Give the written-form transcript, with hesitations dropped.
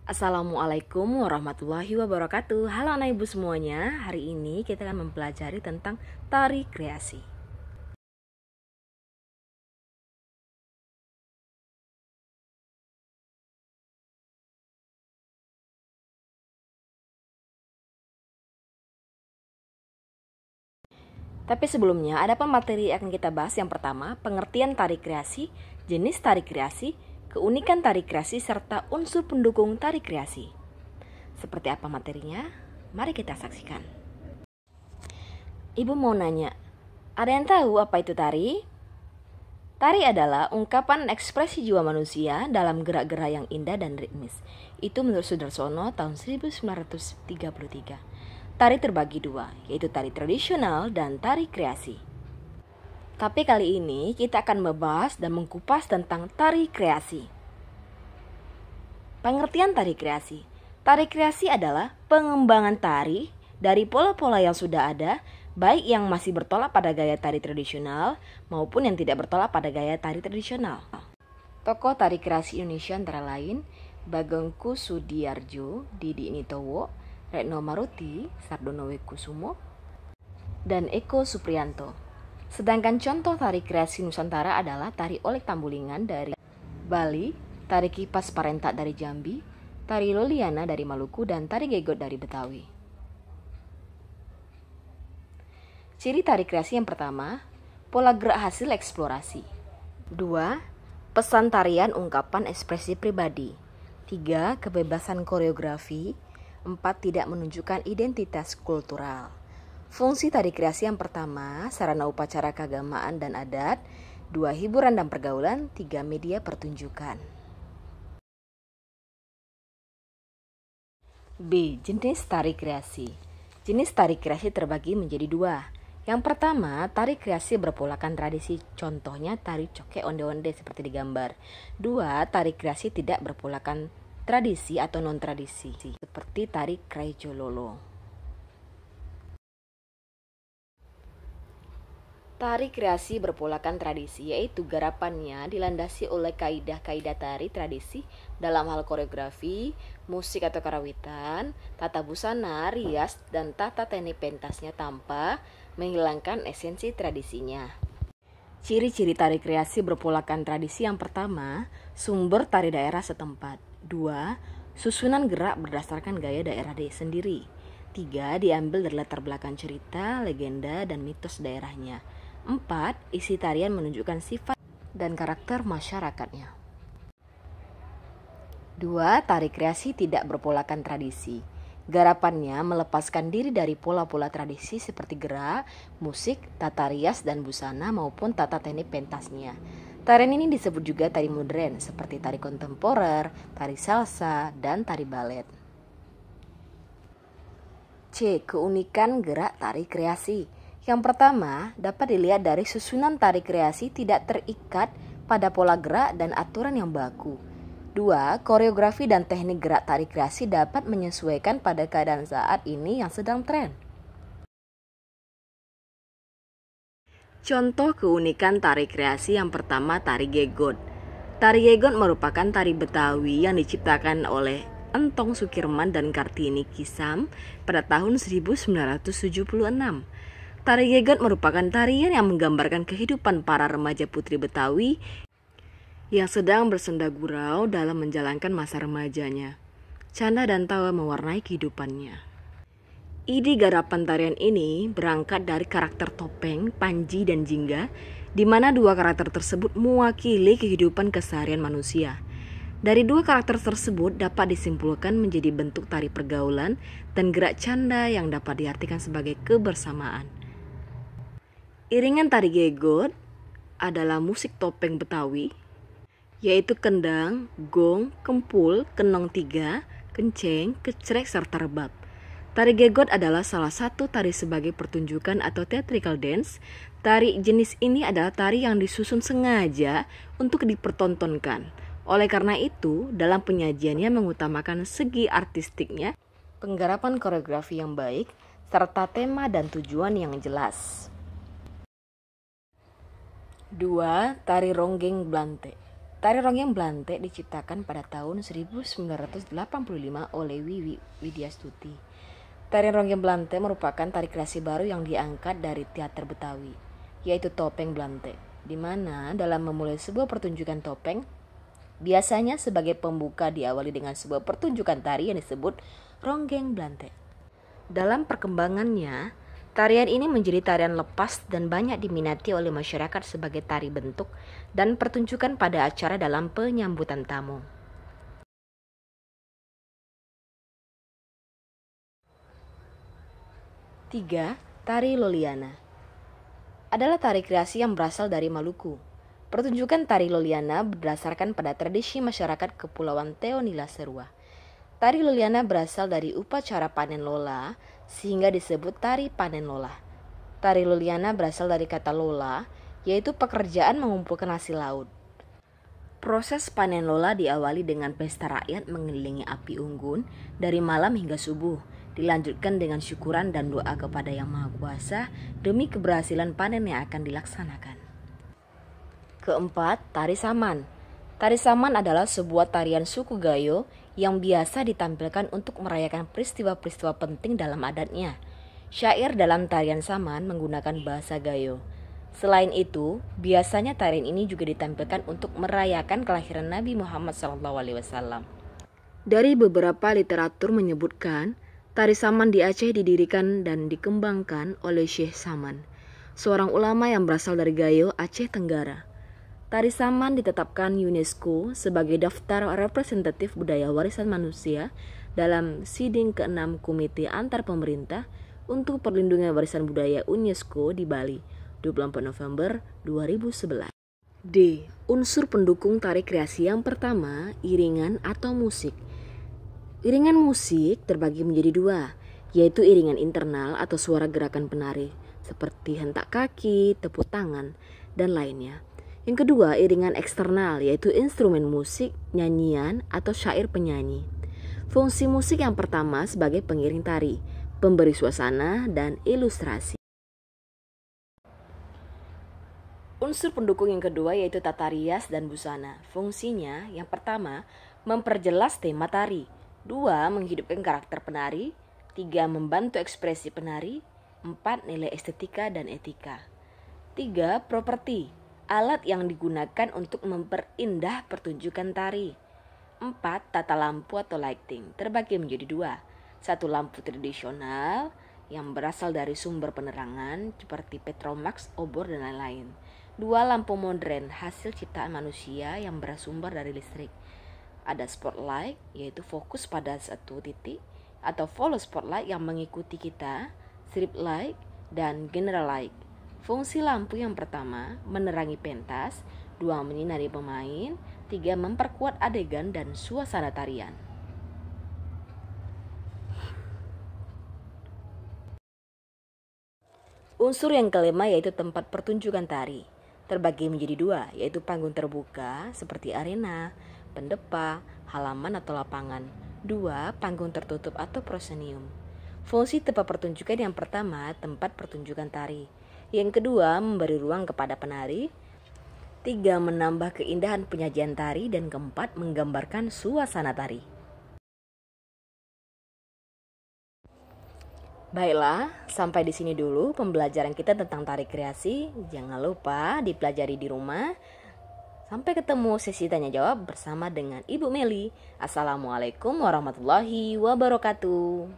Assalamualaikum warahmatullahi wabarakatuh. Halo anak ibu semuanya. Hari ini kita akan mempelajari tentang tari kreasi. Tapi sebelumnya ada materi yang akan kita bahas. Yang pertama, pengertian tari kreasi, jenis tari kreasi, keunikan tari kreasi, serta unsur pendukung tari kreasi. Seperti apa materinya? Mari kita saksikan. Ibu mau nanya, ada yang tahu apa itu tari? Tari adalah ungkapan ekspresi jiwa manusia dalam gerak-gerak yang indah dan ritmis. Itu menurut Sudarsono tahun 1933. Tari terbagi dua, yaitu tari tradisional dan tari kreasi. Tapi kali ini kita akan membahas dan mengkupas tentang tari kreasi. Pengertian tari kreasi. Tari kreasi adalah pengembangan tari dari pola-pola yang sudah ada, baik yang masih bertolak pada gaya tari tradisional maupun yang tidak bertolak pada gaya tari tradisional. Tokoh tari kreasi Indonesia antara lain Bagong Kussudiardjo, Didi Nitowo, Retno Maruti, Sardono Wekusumo, dan Eko Supriyanto. Sedangkan contoh tari kreasi Nusantara adalah tari Olek Tambulingan dari Bali, tari Kipas Parentak dari Jambi, tari Loliana dari Maluku, dan tari Gegot dari Betawi. Ciri tari kreasi yang pertama, pola gerak hasil eksplorasi. 2. Pesan tarian ungkapan ekspresi pribadi. 3. Kebebasan koreografi. 4. Tidak menunjukkan identitas kultural. Fungsi tari kreasi yang pertama, sarana upacara keagamaan dan adat. 2. Hiburan dan pergaulan. 3. Media pertunjukan. B. Jenis tari kreasi. Jenis tari kreasi terbagi menjadi dua. Yang pertama, tari kreasi berpolakan tradisi, contohnya tari coke onde-onde seperti di gambar. 2. Tari kreasi tidak berpolakan tradisi atau non-tradisi, seperti tari Kraijololo. Tari kreasi berpolakan tradisi, yaitu garapannya dilandasi oleh kaidah-kaidah tari tradisi dalam hal koreografi, musik atau karawitan, tata busana, rias, dan tata teknik pentasnya tanpa menghilangkan esensi tradisinya. Ciri-ciri tari kreasi berpolakan tradisi yang pertama, sumber tari daerah setempat. 2. Susunan gerak berdasarkan gaya daerah sendiri. 3. Diambil dari latar belakang cerita, legenda, dan mitos daerahnya. 4. Isi tarian menunjukkan sifat dan karakter masyarakatnya. 2. Tari kreasi tidak berpolakan tradisi. Garapannya melepaskan diri dari pola-pola tradisi seperti gerak, musik, tata rias dan busana maupun tata teknik pentasnya. Tarian ini disebut juga tari modern seperti tari kontemporer, tari salsa, dan tari balet. C. Keunikan gerak tari kreasi. Yang pertama, dapat dilihat dari susunan tari kreasi tidak terikat pada pola gerak dan aturan yang baku. 2. Koreografi dan teknik gerak tari kreasi dapat menyesuaikan pada keadaan saat ini yang sedang tren. Contoh keunikan tari kreasi yang pertama, tari Gegot. Tari Gegot merupakan tari Betawi yang diciptakan oleh Entong Sukirman dan Kartini Kisam pada tahun 1976. Tari Gegot merupakan tarian yang menggambarkan kehidupan para remaja putri Betawi yang sedang bersenda gurau dalam menjalankan masa remajanya. Canda dan tawa mewarnai kehidupannya. Ide garapan tarian ini berangkat dari karakter topeng, panji, dan jingga, di mana dua karakter tersebut mewakili kehidupan keseharian manusia. Dari dua karakter tersebut dapat disimpulkan menjadi bentuk tari pergaulan dan gerak canda yang dapat diartikan sebagai kebersamaan. Iringan tari Gegot adalah musik topeng Betawi, yaitu kendang, gong, kempul, kenong tiga, kenceng, kecrek, serta rebab. Tari Gegot adalah salah satu tari sebagai pertunjukan atau theatrical dance. Tari jenis ini adalah tari yang disusun sengaja untuk dipertontonkan. Oleh karena itu, dalam penyajiannya mengutamakan segi artistiknya, penggarapan koreografi yang baik, serta tema dan tujuan yang jelas. 2. Tari Ronggeng Blante. Tari Ronggeng Blante diciptakan pada tahun 1985 oleh Wiwi Widyastuti. Tari Ronggeng Blante merupakan tari kreasi baru yang diangkat dari teater Betawi, yaitu topeng Blante, di mana dalam memulai sebuah pertunjukan topeng, biasanya sebagai pembuka diawali dengan sebuah pertunjukan tari yang disebut Ronggeng Blante. Dalam perkembangannya, tarian ini menjadi tarian lepas dan banyak diminati oleh masyarakat sebagai tari bentuk dan pertunjukan pada acara dalam penyambutan tamu. Tiga, Tari Loliana adalah tari kreasi yang berasal dari Maluku. Pertunjukan tari Loliana berdasarkan pada tradisi masyarakat Kepulauan Teonila Serua. Tari Loliana berasal dari upacara panen lola sehingga disebut tari panen lola. Tari Loliana berasal dari kata lola, yaitu pekerjaan mengumpulkan hasil laut. Proses panen lola diawali dengan pesta rakyat mengelilingi api unggun dari malam hingga subuh. Dilanjutkan dengan syukuran dan doa kepada Yang Maha Kuasa demi keberhasilan panen yang akan dilaksanakan. Keempat, Tari Saman. Tari Saman adalah sebuah tarian suku Gayo yang biasa ditampilkan untuk merayakan peristiwa-peristiwa penting dalam adatnya. Syair dalam tarian Saman menggunakan bahasa Gayo. Selain itu, biasanya tarian ini juga ditampilkan untuk merayakan kelahiran Nabi Muhammad SAW. Dari beberapa literatur menyebutkan, Tari Saman di Aceh didirikan dan dikembangkan oleh Syekh Saman, seorang ulama yang berasal dari Gayo, Aceh Tenggara. Tari Saman ditetapkan UNESCO sebagai daftar representatif budaya warisan manusia dalam Siding ke-6 Komite Antar Pemerintah untuk Perlindungan Warisan Budaya UNESCO di Bali, 24 November 2011. D. Unsur pendukung tari kreasi yang pertama, iringan atau musik. Iringan musik terbagi menjadi dua, yaitu iringan internal atau suara gerakan penari, seperti hentak kaki, tepuk tangan, dan lainnya. Yang kedua, iringan eksternal, yaitu instrumen musik, nyanyian, atau syair penyanyi. Fungsi musik yang pertama sebagai pengiring tari, pemberi suasana, dan ilustrasi. Unsur pendukung yang kedua yaitu tata rias dan busana. Fungsinya, yang pertama, memperjelas tema tari. 2. Menghidupkan karakter penari. 3. Membantu ekspresi penari. 4. Nilai estetika dan etika. 3. Properti, alat yang digunakan untuk memperindah pertunjukan tari. 4. Tata lampu atau lighting, terbagi menjadi 2. 1. Lampu tradisional yang berasal dari sumber penerangan seperti petromax, obor, dan lain-lain. 2. Lampu modern hasil ciptaan manusia yang bersumber dari listrik. Ada spotlight, yaitu fokus pada satu titik, atau follow spotlight yang mengikuti kita, strip light, dan general light. Fungsi lampu yang pertama, menerangi pentas. 2. Menyinari pemain. 3. Memperkuat adegan dan suasana tarian. Unsur yang kelima yaitu tempat pertunjukan tari. Terbagi menjadi 2, yaitu panggung terbuka seperti arena, pendepa, halaman atau lapangan. 2. Panggung tertutup atau proscenium. Fungsi tempat pertunjukan yang pertama, tempat pertunjukan tari. Yang kedua, memberi ruang kepada penari. 3. Menambah keindahan penyajian tari. Dan keempat, menggambarkan suasana tari. Baiklah, sampai di sini dulu pembelajaran kita tentang tari kreasi. Jangan lupa dipelajari di rumah. Sampai ketemu sesi tanya jawab bersama dengan Ibu Meli. Assalamualaikum warahmatullahi wabarakatuh.